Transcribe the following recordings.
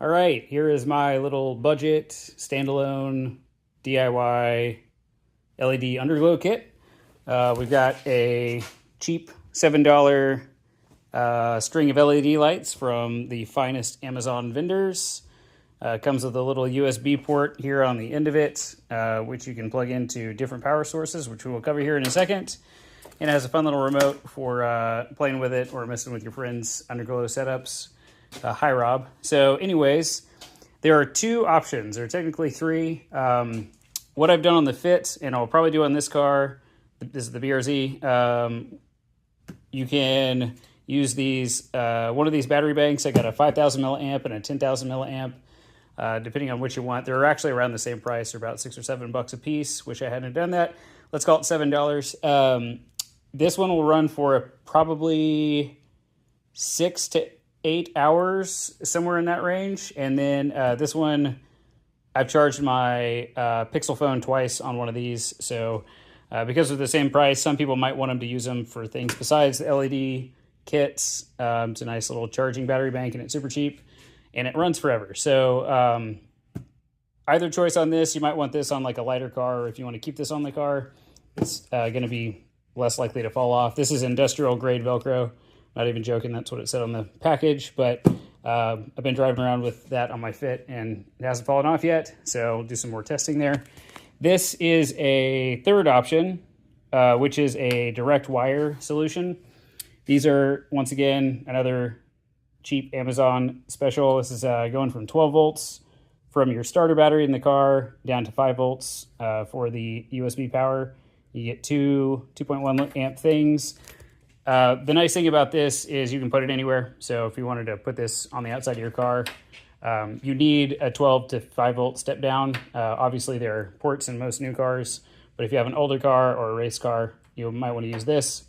All right, here is my little budget standalone DIY LED underglow kit. We've got a cheap $7 string of LED lights from the finest Amazon vendors. Comes with a little USB port here on the end of it, which you can plug into different power sources, which we'll cover here in a second. And it has a fun little remote for playing with it or messing with your friends' underglow setups. Hi, Rob. So anyways, there are two options, or technically three. What I've done on the Fit, and I'll probably do on this car, this is the BRZ, you can use these, one of these battery banks. I got a 5,000 milliamp and a 10,000 milliamp, depending on which you want. They're actually around the same price. They're about $6 or $7 a piece. Wish I hadn't done that. Let's call it $7. This one will run for probably 6 to 8 hours, somewhere in that range. And then this one, I've charged my Pixel phone twice on one of these. So because of the same price, some people might want them to use them for things besides the LED kits. It's a nice little charging battery bank, and it's super cheap, and it runs forever. So either choice on this, you might want this on like a lighter car, or if you want to keep this on the car, it's going to be less likely to fall off. This is industrial grade Velcro. Not even joking, that's what it said on the package, but I've been driving around with that on my Fit and it hasn't fallen off yet, so we'll do some more testing there. This is a third option, which is a direct wire solution. These are, once again, another cheap Amazon special. This is going from 12 volts from your starter battery in the car down to 5 volts for the USB power. You get two 2.1 amp things. The nice thing about this is you can put it anywhere. So if you wanted to put this on the outside of your car, you need a 12 to 5 volt step down. Obviously there are ports in most new cars, but if you have an older car or a race car, you might want to use this.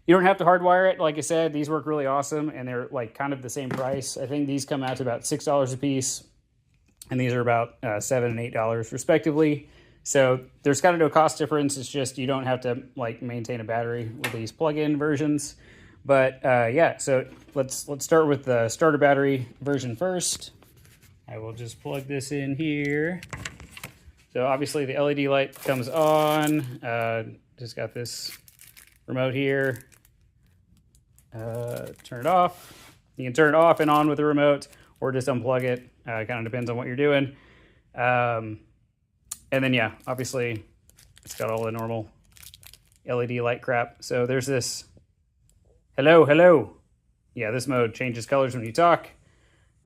You don't have to hardwire it. Like I said, these work really awesome, and they're like kind of the same price. I think these come out to about $6 a piece, and these are about $7 and $8 respectively. So there's kind of no cost difference. It's just you don't have to like maintain a battery with these plug-in versions. But yeah, so let's start with the starter battery version first. I will just plug this in here. So obviously the LED light comes on. Just got this remote here. Turn it off. You can turn it off and on with the remote, or just unplug it. It kind of depends on what you're doing. And then, yeah, obviously, it's got all the normal LED light crap. So there's this, hello. Yeah, this mode changes colors when you talk.